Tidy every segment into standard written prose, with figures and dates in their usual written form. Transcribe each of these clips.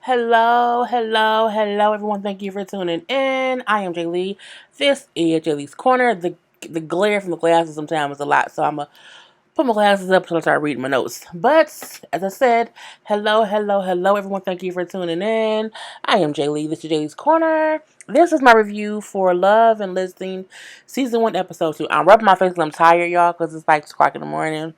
Hello, everyone. Thank you for tuning in. I am JayLee. This is JLeesCorner. The glare from the glasses sometimes is a lot, so I'm going to put my glasses up until I start reading my notes. But, as I said, hello, everyone. Thank you for tuning in. I am JayLee. This is JLeesCorner. This is my review for Love and Listening, Season 1, Episode 2. I'm rubbing my face because I'm tired, y'all, because it's like 2 o'clock in the morning.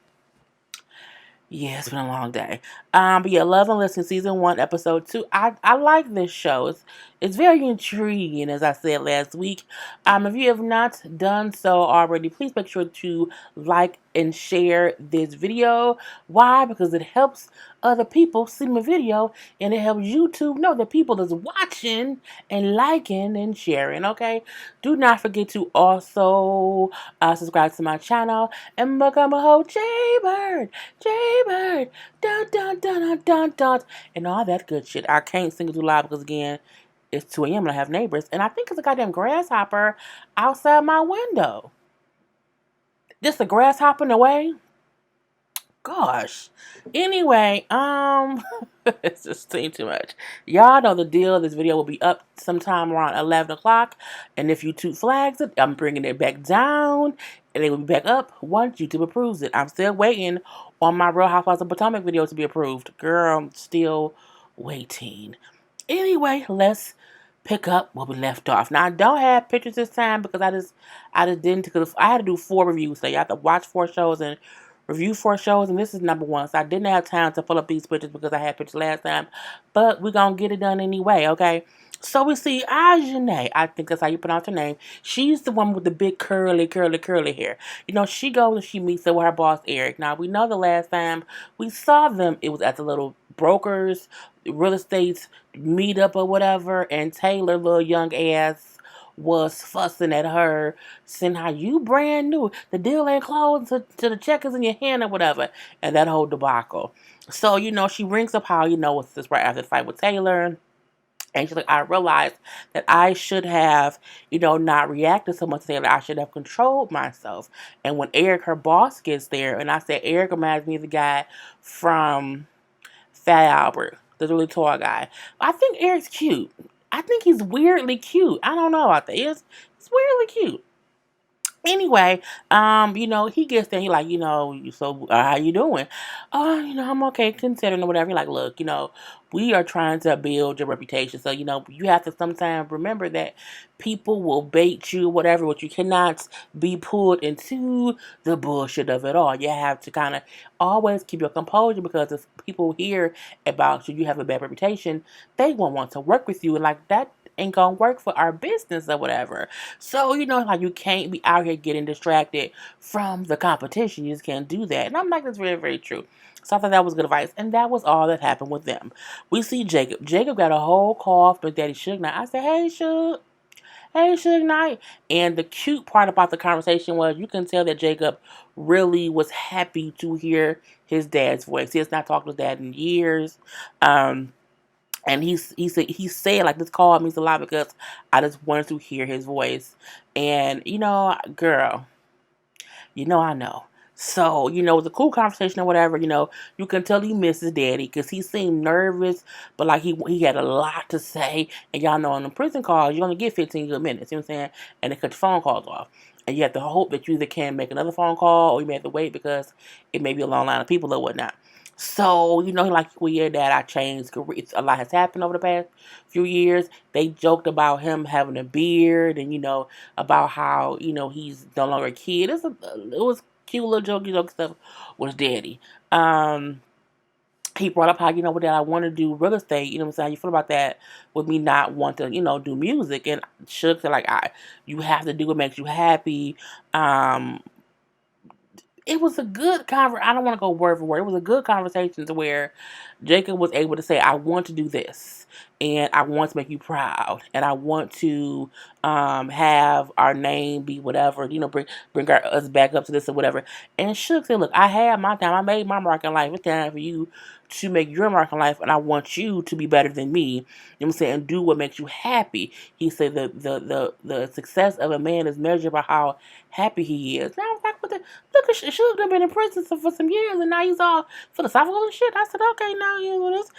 Yeah, it's been a long day. But yeah, Love and Listen, Season 1, Episode 2. I like this show. It's very intriguing, as I said last week. If you have not done so already, please make sure to like and share this video. Why? Because it helps other people see my video, and it helps YouTube know that people is watching and liking and sharing, okay? Do not forget to also subscribe to my channel and become a whole JayBird, dun, and all that good shit. I can't sing it too loud because, again, it's 2 a.m. and I have neighbors, and I think it's a goddamn grasshopper outside my window. Just a grasshopper in the way? Gosh. Anyway, it's just seemed too much. Y'all know the deal. This video will be up sometime around 11 o'clock, and if YouTube flags it, I'm bringing it back down, and it will be back up once YouTube approves it. I'm still waiting on my Real Housewives of Potomac video to be approved. Girl, I'm still waiting. Anyway, let's pick up where we left off. Now, I don't have pictures this time because I just didn't, because I had to do 4 reviews. So you have to watch 4 shows and review 4 shows, and this is number 1. So I didn't have time to pull up these pictures because I had pictures last time. But we're going to get it done anyway, okay? So we see Ajane, I think that's how you pronounce her name. She's the one with the big curly hair. You know, she goes and she meets up with her boss, Eric. Now, we know the last time we saw them, it was at the little brokers, real estate meetup or whatever, and Taylor, little young ass, was fussing at her, saying how you brand new, the deal ain't closed to the check is in your hand or whatever, and that whole debacle. So, you know, she brings up how, you know, it's this right after the fight with Taylor. And she's like, I realized that I should have, you know, not reacted so much to Taylor. I should have controlled myself. And when Eric, her boss, gets there, and I said, Eric reminds me of the guy from Fat Albert, the really tall guy. I think Eric's cute. I think he's weirdly cute. I don't know about that. He's weirdly cute. Anyway, you know, he gets there, he like, you know, so how you doing? Oh, you know, I'm okay, considering or whatever. He like, look, you know, we are trying to build your reputation. So, you know, you have to sometimes remember that people will bait you, whatever, but you cannot be pulled into the bullshit of it all. You have to kind of always keep your composure, because if people hear about you, you have a bad reputation, they won't want to work with you. And like, that ain't gonna work for our business or whatever. So, you know, like, you can't be out here getting distracted from the competition. You just can't do that. And I'm like, that's very, very true. So I thought that was good advice. And that was all that happened with them. We see Jacob. Jacob got a whole call from Daddy Suge Knight. I said, hey, Suge. Hey, Suge Knight. And the cute part about the conversation was you can tell that Jacob really was happy to hear his dad's voice. He has not talked to his dad in years. And he said, like, this call means a lot because I just wanted to hear his voice. And, you know, girl, you know I know. So, you know, it was a cool conversation or whatever. You know, you can tell he misses Daddy because he seemed nervous, but like he had a lot to say. And y'all know on the prison calls, you only get 15 good minutes, you know what I'm saying? And they cut your phone calls off. And you have to hope that you either can make another phone call or you may have to wait because it may be a long line of people or whatnot. So, you know, like, we hear that I changed careers. A lot has happened over the past few years. They joked about him having a beard and, you know, about how, you know, he's no longer a kid. It was cute little joke stuff with his daddy. He brought up how, you know, what, that I want to do real estate. You know what I'm saying? How you feel about that with me not want to, you know, do music? And Suge said, like, you have to do what makes you happy. It was a good conversation. I don't want to go word for word. It was a good conversation to where Jacob was able to say, I want to do this, and I want to make you proud, and I want to have our name be whatever, you know, bring us back up to this or whatever. And Suge said, look, I had my time. I made my mark in life. It's time for you to make your mark in life, and I want you to be better than me. You know what I'm saying? And do what makes you happy. He said the success of a man is measured by how happy he is. And I was like, what the, look, she should have been in prison for some years, and now he's all philosophical and shit. I said, okay, now you know this,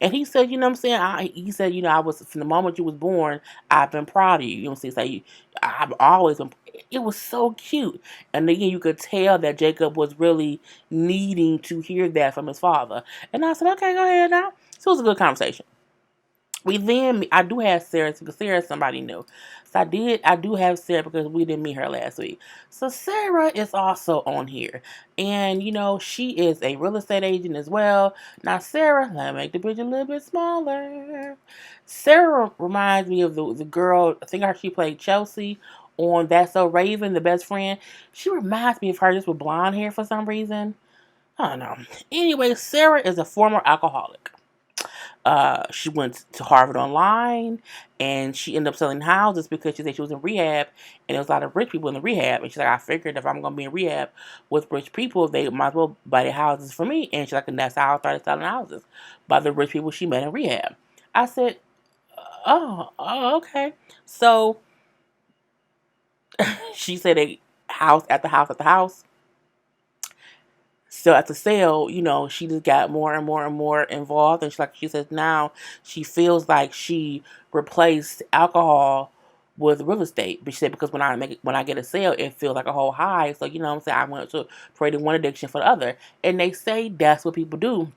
and he said, you know what I'm saying? He said, I was, from the moment you was born, I've been proud of you. You know what I'm saying? I've always been, it was so cute. And again, you could tell that Jacob was really needing to hear that from his father. And I said, okay, go ahead now. So it was a good conversation. I do have Sarah because Sarah is somebody new. So I do have Sarah because we didn't meet her last week. So Sarah is also on here. And, she is a real estate agent as well. Now, Sarah, let me make the picture a little bit smaller. Sarah reminds me of the girl, I think she played Chelsea on That's So Raven, the best friend. She reminds me of her just with blonde hair for some reason. I don't know. Anyway, Sarah is a former alcoholic. She went to Harvard Online, and she ended up selling houses because she said she was in rehab, and there was a lot of rich people in the rehab. And she's like, I figured if I'm going to be in rehab with rich people, they might as well buy their houses for me. And she's like, and that's how I started selling houses, by the rich people she met in rehab. I said, oh, okay. So she said a house after house after house. So at the sale, she just got more and more and more involved. And she says now she feels like she replaced alcohol with real estate. But she said because when I get a sale, it feels like a whole high. So what I'm saying, I went to trading one addiction for the other. And they say that's what people do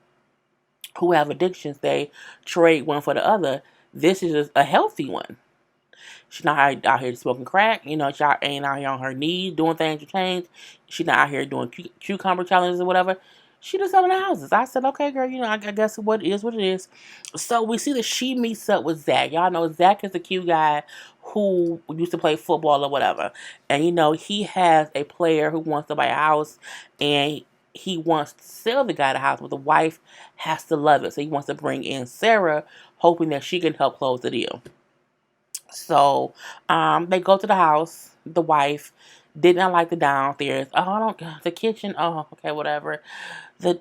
who have addictions. They trade one for the other. This is just a healthy one. She's not out here smoking crack. She ain't out here on her knees doing things to change. She's not out here doing cucumber challenges or whatever. She just selling the houses. I said, okay, girl, I guess what it is. So we see that she meets up with Zach. Y'all know Zach is a cute guy who used to play football or whatever. And, he has a player who wants to buy a house, and he wants to sell the guy the house, but the wife has to love it. So he wants to bring in Sarah, hoping that she can help close the deal. So, they go to the house. The wife did not like the downstairs. Oh, I don't. The kitchen. Oh, okay, whatever. The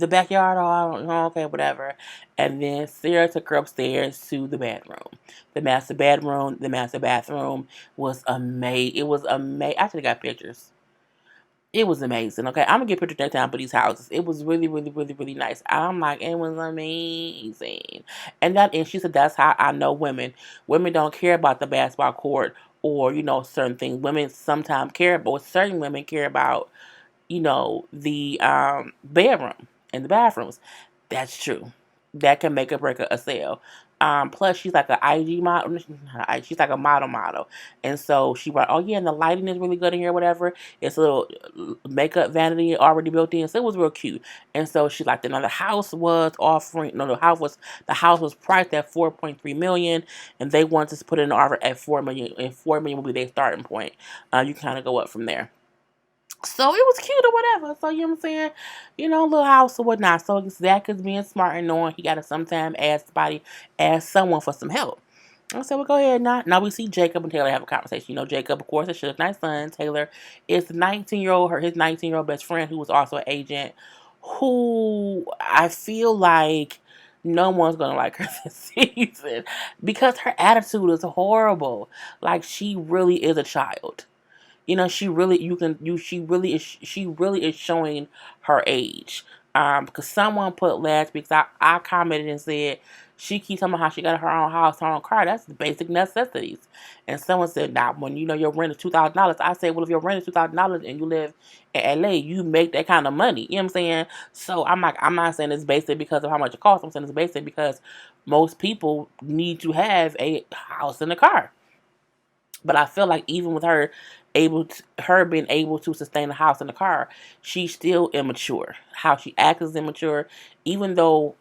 backyard. Oh, I don't know. Okay, whatever. And then Sarah took her upstairs to the bedroom. The master bedroom. The master bathroom was amazing. It was amazing. I actually got pictures. It was amazing. Okay, I'm gonna get pictures next time for these houses. It was really, really, really, really nice. I'm like, it was amazing. And she said that's how I know women. Women don't care about the basketball court or certain things. Women sometimes care, but certain women care about the bedroom and the bathrooms. That's true. That can make or break a sale. Plus, she's like an IG model. She's like a model. And so she wrote, oh, yeah, and the lighting is really good in here, whatever. It's a little makeup vanity already built in. So it was real cute. And so she liked it. Now, the house was the house was priced at $4.3 million, and they wanted to put in an offer at $4 million, and $4 million will be their starting point. You kind of go up from there. So it was cute or whatever. So you know what I'm saying? Little house or whatnot. So Zach is being smart and knowing he gotta sometime ask someone for some help. I said, well, go ahead now. Now we see Jacob and Taylor have a conversation. Jacob, of course, is Suge Knight's son. Taylor is his 19-year-old best friend who was also an agent, who I feel like no one's gonna like her this season because her attitude is horrible. Like, she really is a child. She really she really is showing her age. Because someone put last week, I commented and said she keeps talking about how she got her own house, her own car. That's the basic necessities. And someone said, "Now, when your rent is $2,000," I said, "Well, if your rent is $2,000 and you live in LA, you make that kind of money." You know what I'm saying? So I'm like, I'm not saying it's basic because of how much it costs. I'm saying it's basic because most people need to have a house and a car. But I feel like even with her being able to sustain a house and a car, she's still immature. How she acts is immature, even though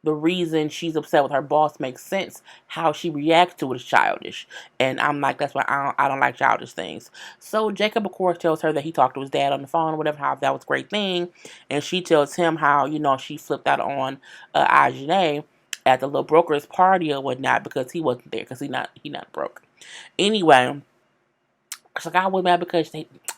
the reason she's upset with her boss makes sense. How she reacts to it is childish, and I'm like, that's why I don't like childish things. So Jacob, of course, tells her that he talked to his dad on the phone or whatever. How that was a great thing, and she tells him how she flipped out on Ajane at the little broker's party or whatnot because he wasn't there because he not broke. Anyway, she's like, I was mad because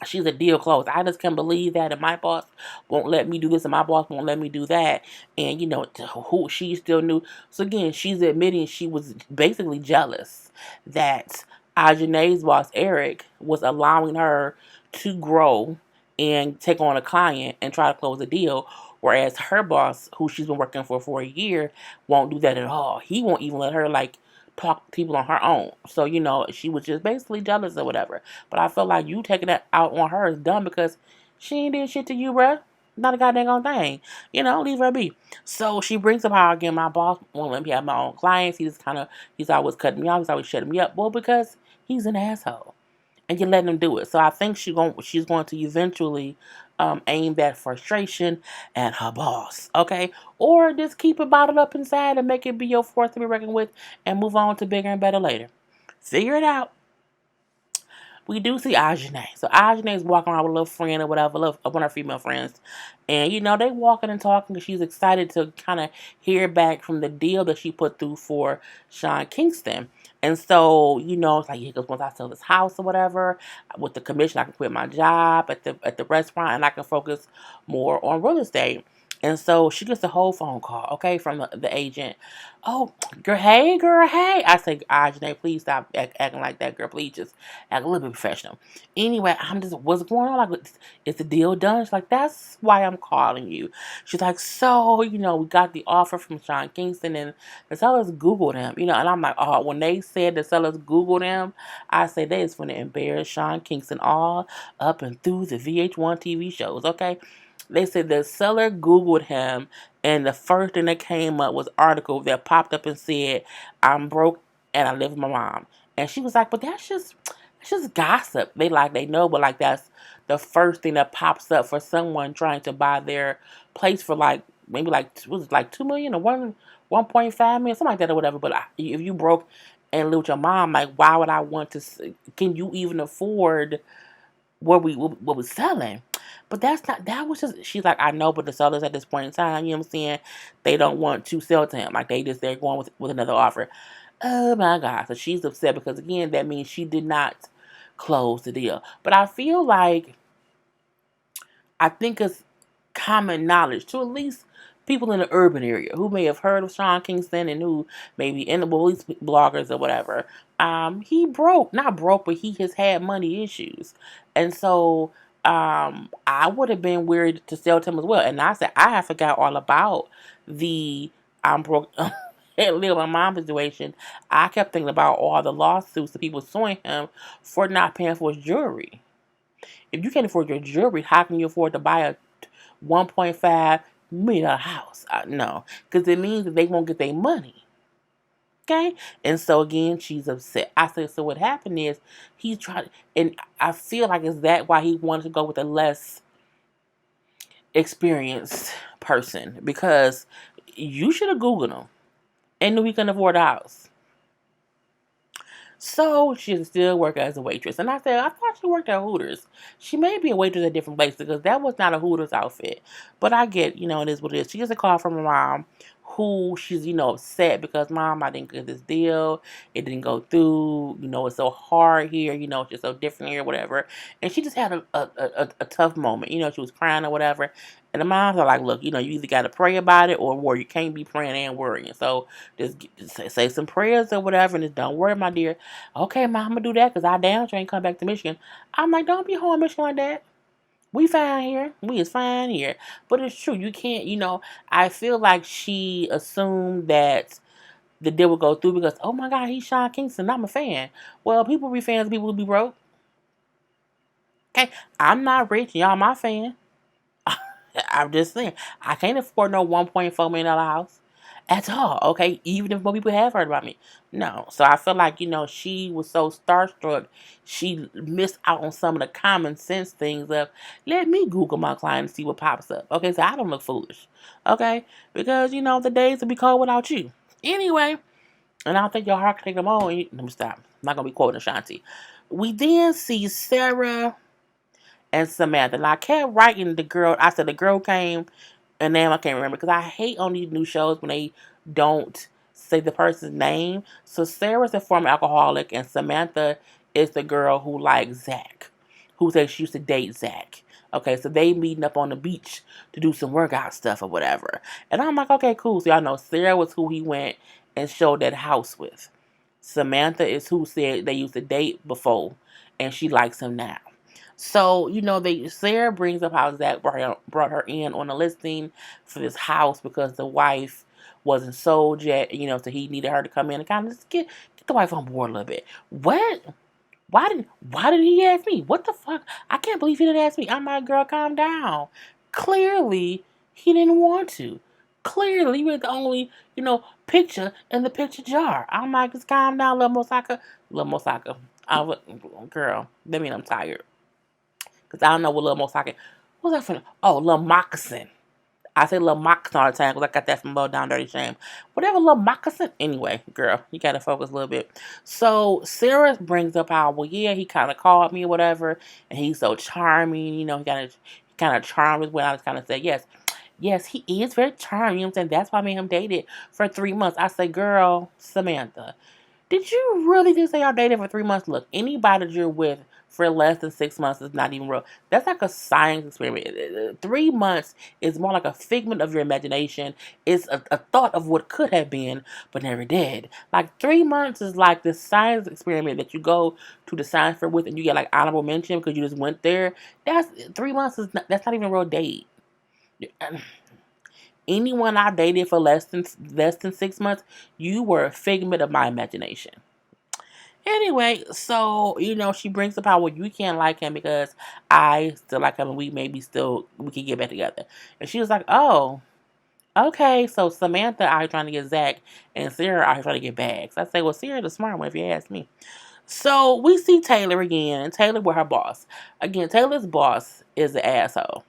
she's a deal closed. I just can't believe that, and my boss won't let me do this, and my boss won't let me do that. And who she still knew. So again, she's admitting she was basically jealous that Ajane's boss Eric was allowing her to grow and take on a client and try to close a deal. Whereas her boss, who she's been working for a year, won't do that at all. He won't even let her like talk to people on her own. So, she was just basically jealous or whatever. But I feel like you taking that out on her is dumb because she ain't did shit to you, bruh. Not a goddamn thing. Leave her be. So she brings up how, again, my boss won't let me have my own clients. He's always cutting me off. He's always shutting me up. Well, because he's an asshole. And you're letting him do it. So I think she's going to eventually aim that frustration at her boss. Okay? Or just keep it bottled up inside and make it be your force to be reckoned with and move on to bigger and better later. Figure it out. We do see Ajane. So Ajane is walking around with a little friend or whatever, one of her female friends. And, they walking and talking because she's excited to kind of hear back from the deal that she put through for Sean Kingston. And so, it's like, yeah, because once I sell this house or whatever, with the commission, I can quit my job at the restaurant and I can focus more on real estate. And so she gets a whole phone call, okay, from the agent. Oh, girl, hey. I say, Ajane, please stop acting like that, girl. Please just act a little bit professional. Anyway, I'm just, what's going on? Like, is the deal done? She's like, that's why I'm calling you. She's like, so, we got the offer from Sean Kingston and the sellers Googled him, and I'm like, oh, when they said the sellers Googled him, I say they is going to embarrass Sean Kingston all up and through the VH1 TV shows, okay? They said the seller Googled him, and the first thing that came up was an article that popped up and said, I'm broke and I live with my mom. And she was like, but that's just gossip. They know, but like that's the first thing that pops up for someone trying to buy their place for like maybe like was it like 2 million or 1.5 million, something like that or whatever. But if you broke and live with your mom, like why would I want to? Can you even afford what we're selling? But that was just, she's like, I know, but the sellers at this point in time, you know what I'm saying, they don't want to sell to him. Like they're going with another offer. Oh my God. So she's upset because again, that means she did not close the deal. But I think it's common knowledge to at least people in the urban area who may have heard of Sean Kingston and who maybe in the bullies, bloggers or whatever. He not broke, but he has had money issues. And so I would have been weird to sell to him as well. And I said, I have forgot all about the I'm broke and live my mom situation. I kept thinking about all the lawsuits that people suing him for not paying for his jewelry. If you can't afford your jewelry, how can you afford to buy a $1.5 million house? No, because it means that they won't get their money. Okay? And so again, she's upset. I said, so what happened is he tried, and I feel like is that why he wanted to go with a less experienced person, because you should have Googled him and knew he couldn't afford a house. So she still work as a waitress. And I said, I thought she worked at Hooters. She may be a waitress at different places because that was not a Hooters outfit. But I get, it is what it is. She gets a call from her mom who she's, upset because, Mom, I didn't get this deal. It didn't go through. It's so hard here. It's just so different here, whatever. And she just had a tough moment. She was crying or whatever. And the moms are like, look, you either got to pray about it or worry. You can't be praying and worrying. So just say some prayers or whatever and just don't worry, my dear. Okay, Mom, I'm going to do that because I damn sure ain't come back to Michigan. I'm like, don't be home in Michigan like that. We fine here. We is fine here. But it's true. You can't, I feel like she assumed that the deal would go through because, oh my God, he's Sean Kingston. I'm a fan. Well, people be fans, people will be broke. Okay, I'm not rich. Y'all my fan. I'm just saying, I can't afford no $1.4 million house at all, okay? Even if more people have heard about me. No. So I feel like, she was so starstruck, she missed out on some of the common sense things of, let me Google my client and see what pops up. Okay, so I don't look foolish, okay? Because, the days will be cold without you. Anyway, and I don't think your heart can take them all. Let me stop. I'm not going to be quoting Ashanti. We then see Sarah and Samantha. And I kept writing the girl. I said the girl came, and name I can't remember because I hate on these new shows when they don't say the person's name. So Sarah's a former alcoholic, and Samantha is the girl who likes Zach, who says she used to date Zach. Okay, so they meeting up on the beach to do some workout stuff or whatever. And I'm like, okay, cool. So y'all know Sarah was who he went and showed that house with. Samantha is who said they used to date before, and she likes him now. So, Sarah brings up how Zach brought her in on a listing for this house because the wife wasn't sold yet, so he needed her to come in and kind of just get the wife on board a little bit. What? Why did he ask me? What the fuck? I can't believe he didn't ask me. I'm like, girl, calm down. Clearly, he didn't want to. Clearly, you were the only, picture in the picture jar. I'm like, just calm down, little Mosaka. Little Mosaka. Girl, that mean I'm tired. Because I don't know what little Mosaka. What was that from? Oh, little moccasin. I say little moccasin all the time because I got that from Low Down Dirty Shame. Whatever, little moccasin. Anyway, girl, you got to focus a little bit. So, Sarah brings up how, well, yeah, he kind of called me or whatever, and he's so charming, he kind of charmed us when I just kind of said, yes. Yes, he is very charming, you know what I'm saying? That's why I made him date it for 3 months. I say, girl, Samantha, did you really just say y'all dated for 3 months? Look, anybody that you're with for less than 6 months is not even real. That's like a science experiment. 3 months is more like a figment of your imagination. It's a thought of what could have been, but never did. Like 3 months is like this science experiment that you go to the science fair with and you get like honorable mention because you just went there. That's 3 months that's not even a real date. Anyone I dated for less than 6 months, you were a figment of my imagination. Anyway, so she brings up how, well, you can't like him because I still like him and we can get back together. And she was like, oh, okay, so Samantha out here trying to get Zach and Sarah out here trying to get Bags. I say, well, Sarah the smart one if you ask me. So we see Taylor again, and Taylor with her boss. Again, Taylor's boss is an asshole.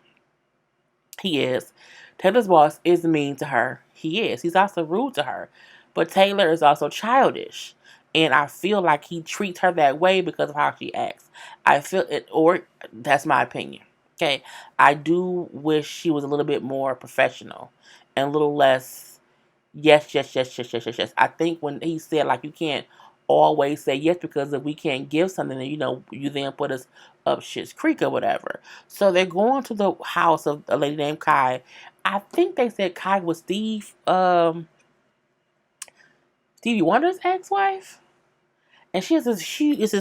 He is. Taylor's boss is mean to her. He is. He's also rude to her. But Taylor is also childish. And I feel like he treats her that way because of how she acts. I feel it, or that's my opinion. Okay. I do wish she was a little bit more professional and a little less yes, yes, yes, yes, yes, yes, yes. I think when he said, like, you can't always say yes because if we can't give something, then, you then put us up shit's creek or whatever. So they're going to the house of a lady named Kai. I think they said Kai was Stevie Wonder's ex-wife. And she has this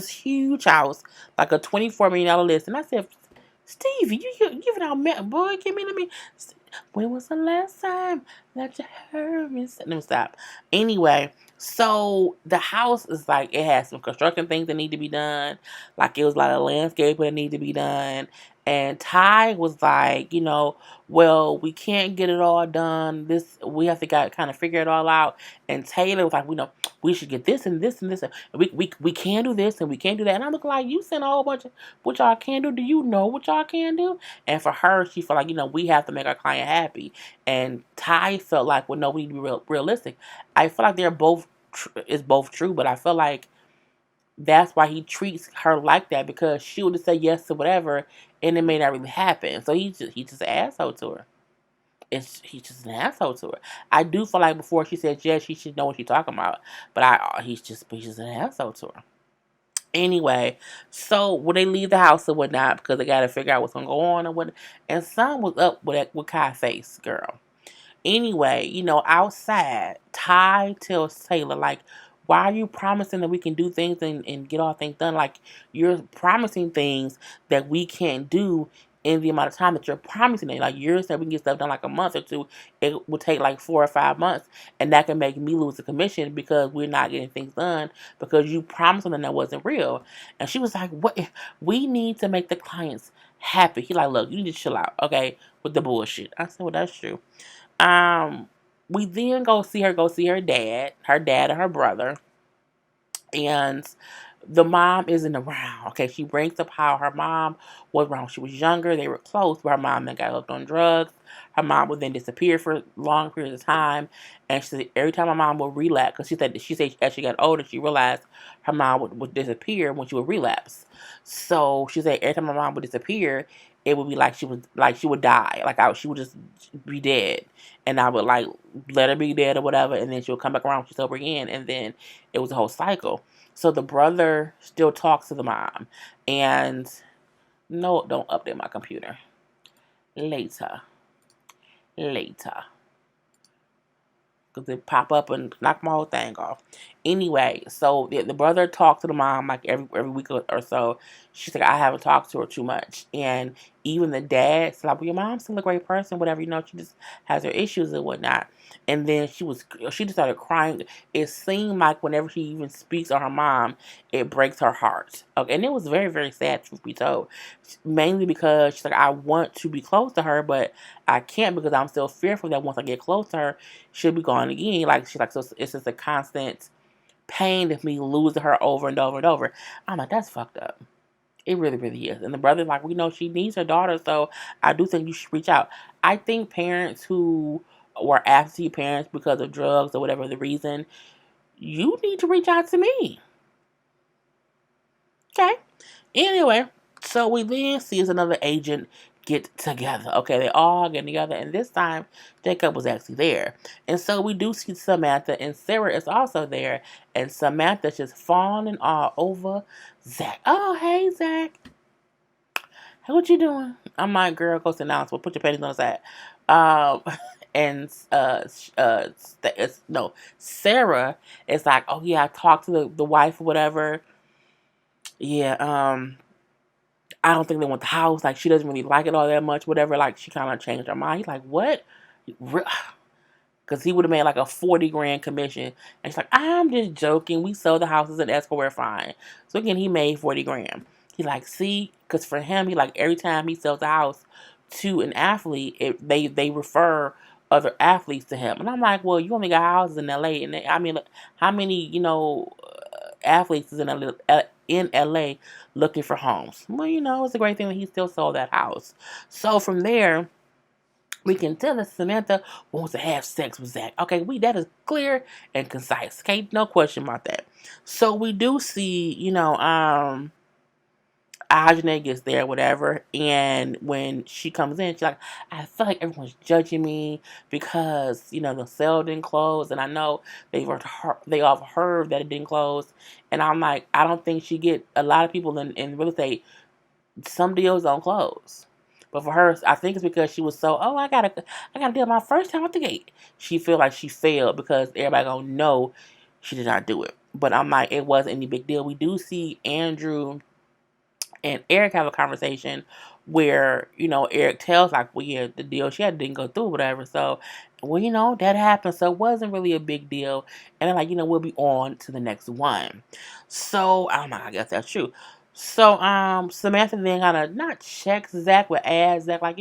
huge house, like a $24 million list. And I said, Stevie, you giving out, boy, let me. When was the last time that you heard me? Let me stop. Anyway, so the house is like, it has some construction things that need to be done. Like, it was a lot of landscaping that need to be done. And Ty was like, well, we can't get it all done. We have to kind of figure it all out. And Taylor was like, we should get this and this and this. And we can do this and we can't do that. And I'm looking like, you sent a whole bunch of what y'all can do. Do you know what y'all can do? And for her, she felt like, we have to make our client happy. And Ty felt like, well, no, we need to be realistic. I feel like they're both is both true, but I feel like that's why he treats her like that, because she would just say yes to whatever, and it may not really happen. So he's just an asshole to her. He's just an asshole to her. I do feel like before she said yes, she should know what she's talking about. But he's just an asshole to her. Anyway, so when they leave the house and whatnot, because they got to figure out what's gonna go on and what, and Son was up with Kai Face, girl. Anyway, outside, Ty tells Taylor, like, why are you promising that we can do things and get all things done? Like, you're promising things that we can't do in the amount of time that you're promising it. Like, you're saying we can get stuff done like a month or two. It will take like 4 or 5 months. And that can make me lose the commission because we're not getting things done because you promised something that wasn't real. And she was like, what? We need to make the clients happy. He like, look, you need to chill out, okay, with the bullshit. I said, well, that's true. We then go see her dad and her brother, and the mom isn't around. Okay, she brings up how her mom was around when she was younger. They were close, but her mom then got hooked on drugs. Her mom would then disappear for long periods of time, and she said every time her mom would relapse, because she said as she got older, she realized her mom would disappear when she would relapse. So she said every time her mom would disappear, it would be like she would die, she would just be dead, and I would like let her be dead or whatever, and then she would come back around when she's sober again, and then it was a whole cycle. So the brother still talks to the mom. And no, don't update my computer. Later. Because it pop up and knock my whole thing off. Anyway, so the brother talked to the mom like every week or so. She's like, I haven't talked to her too much. And even the dad's like, well, your mom's still a great person, whatever, she just has her issues and whatnot. And then she just started crying. It seemed like whenever she even speaks on her mom, it breaks her heart. Okay, and it was very, very sad, truth be told. Mainly because she's like, I want to be close to her, but I can't because I'm still fearful that once I get close to her, she'll be gone again. Like she's like, so it's just a constant pain of me losing her over and over and over. I'm like, that's fucked up. It really, really is. And the brother's like, we know she needs her daughter, so I do think you should reach out. I think parents who were absentee parents because of drugs or whatever the reason, you need to reach out to me. Okay? Anyway, so we then see another agent get together. Okay, they all get together, and this time Jacob was actually there. And so we do see Samantha, and Sarah is also there, and Samantha's just fawning all over Zach. Oh, hey, Zach. Hey, what you doing? I'm like, girl, go sit down. So put your panties on the side. Um, and no, Sarah is like, oh yeah, I talked to the wife or whatever. Yeah, I don't think they want the house. Like, she doesn't really like it all that much, whatever. Like, she kind of changed her mind. He's like, what? Because he would have made like a 40 grand commission. And she's like, I'm just joking. We sold the houses in escrow. We're fine. So again, he made 40 grand. He's like, see? Because for him, he like, every time he sells a house to an athlete, they refer other athletes to him. And I'm like, well, you only got houses in LA. And I mean, look, how many, athletes is in LA looking for homes? Well, it's a great thing that he still sold that house. So from there, we can tell that Samantha wants to have sex with Zach. Okay, that is clear and concise. Okay, no question about that. So we do see, Ajane gets there, whatever, and when she comes in, she's like, I feel like everyone's judging me because, the sale didn't close, and I know they all heard that it didn't close, and I'm like, I don't think she get a lot of people in real estate, some deals don't close. But for her, I think it's because she was so, I gotta deal my first time at the gate. She feel like she failed because everybody gonna know she did not do it. But I'm like, it wasn't any big deal. We do see Andrew and Eric have a conversation where, Eric tells like, well, yeah, the deal she had didn't go through, whatever. So, well, that happened. So it wasn't really a big deal. And then like, we'll be on to the next one. So, I guess that's true. So, Samantha then kind of not checks Zach, but asks Zach, like,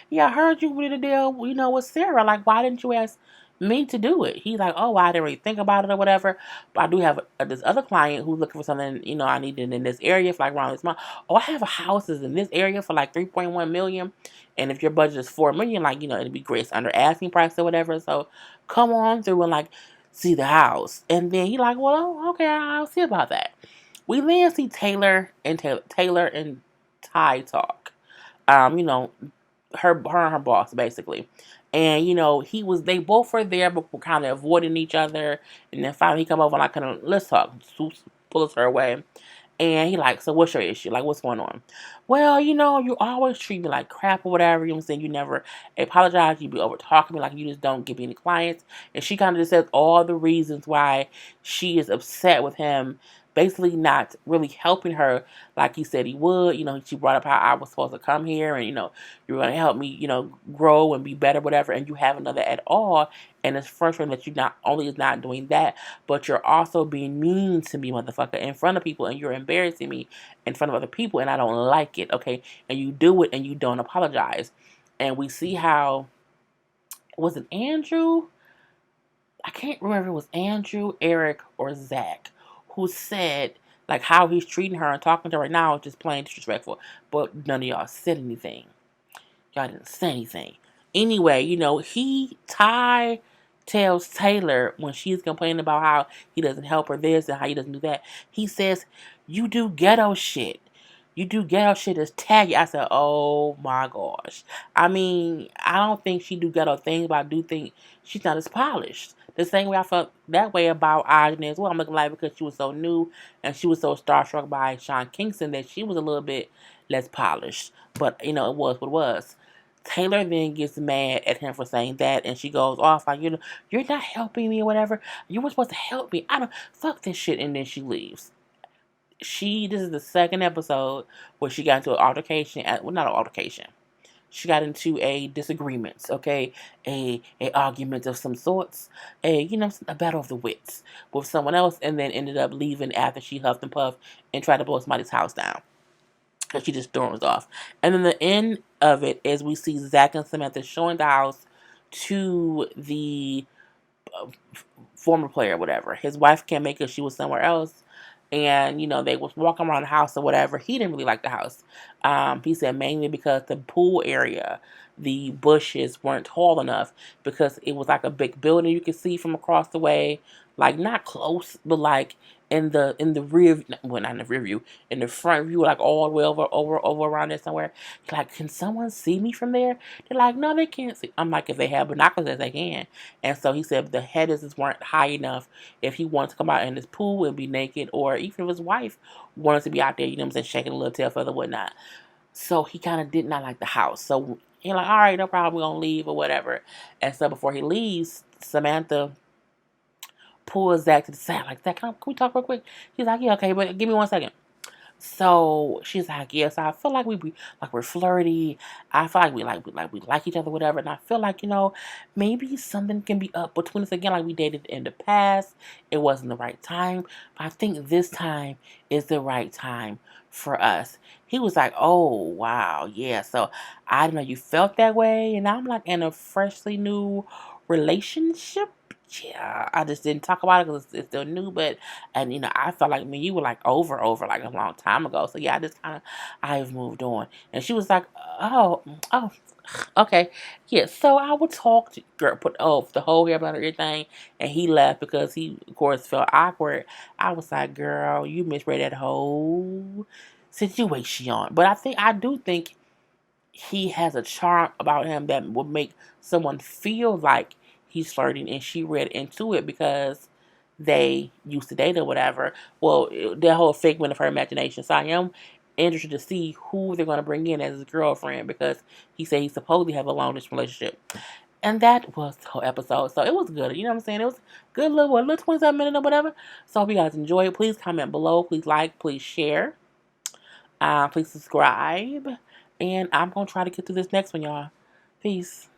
yeah, I heard you did a deal, with Sarah. Like, why didn't you ask me to do it? He's like, oh, I didn't really think about it or whatever. But I do have this other client who's looking for something, I need it in this area for like around this month. Oh, I have a house in this area for like 3.1 million. And if your budget is 4 million, like, it'd be great. It's under asking price or whatever. So come on through and like see the house. And then he like, well, okay, I'll see about that. We then see Taylor and Ty talk. Her and her boss basically. And they both were there but were kind of avoiding each other. And then finally he come over and like kind of, let's talk. Pulls her away. And he like, so what's your issue? Like, what's going on? Well, you always treat me like crap or whatever. You you never apologize. You be over talking me like you just don't give me any clients. And she kind of just says all the reasons why she is upset with him. Basically not really helping her like he said he would. She brought up how I was supposed to come here and, you're going to help me, grow and be better, whatever. And you haven't done that at all. And it's frustrating that you not only is not doing that, but you're also being mean to me, motherfucker, in front of people. And you're embarrassing me in front of other people. And I don't like it, okay? And you do it and you don't apologize. And we see how, was it Andrew? I can't remember if it was Andrew, Eric, or Zach who said like how he's treating her and talking to her right now is just plain disrespectful. But none of y'all said anything. Y'all didn't say anything. Anyway, Ty tells Taylor when she's complaining about how he doesn't help her this and how he doesn't do that. He says, you do ghetto shit. You do ghetto shit as taggy. I said, oh my gosh. I mean, I don't think she do ghetto things, but I do think she's not as polished. The same way I felt that way about Ajane as well. I'm looking like because she was so new and she was so starstruck by Sean Kingston that she was a little bit less polished. But, it was what it was. Taylor then gets mad at him for saying that, and she goes off like, you're not helping me or whatever. You were supposed to help me. I don't fuck this shit, and then she leaves. This is the second episode where she got into an altercation. Well, not an altercation. She got into a disagreement, okay, a argument of some sorts, a battle of the wits with someone else, and then ended up leaving after she huffed and puffed and tried to blow somebody's house down. Because she just storms off. And then the end of it is we see Zach and Samantha showing the house to the former player, whatever. His wife can't make it; she was somewhere else, and they was walking around the house or whatever. He didn't really like the house. He said mainly because the pool area, the bushes weren't tall enough because it was like a big building you could see from across the way, like not close, but like in the rear, well, not in the rear view, in the front view, like all the way over around there somewhere. Like, can someone see me from there? They're like, no, they can't see. I'm like, if they have binoculars, they can. And so he said the headers weren't high enough. If he wanted to come out in his pool and be naked, or even if his wife wanted to be out there, shaking a little tail feather, whatnot. So he kind of did not like the house. So he's like, all right, no problem, we're going to leave or whatever. And so before he leaves, Samantha pulls Zach to the side, like, Zach, can we talk real quick? He's like, yeah, okay, but give me 1 second. So she's like, yes, I feel like we're flirty. I feel like we like each other, whatever. And I feel like, maybe something can be up between us again, like we dated in the past. It wasn't the right time. But I think this time is the right time for us. He was like, oh, wow, yeah. So I don't know, you felt that way. And I'm like in a freshly new relationship. Yeah, I just didn't talk about it because it's still new, but I felt like me, you were like over like a long time ago. So yeah, I just I've moved on. And she was like, oh, okay, yeah. So I would talk to girl, put the whole hair about everything, and he left because he, of course, felt awkward. I was like, girl, you misread that whole situation. But I do think he has a charm about him that would make someone feel like he's flirting, and she read into it because they used to date or whatever. Well, that whole figment of her imagination. So I am interested to see who they're going to bring in as his girlfriend, because he said he supposedly have a long distance relationship. And that was the whole episode. So it was good. You know what I'm saying? It was good little 27 minutes or whatever. So I hope you guys enjoy it. Please comment below. Please like. Please share. Please subscribe. And I'm going to try to get through this next one, y'all. Peace.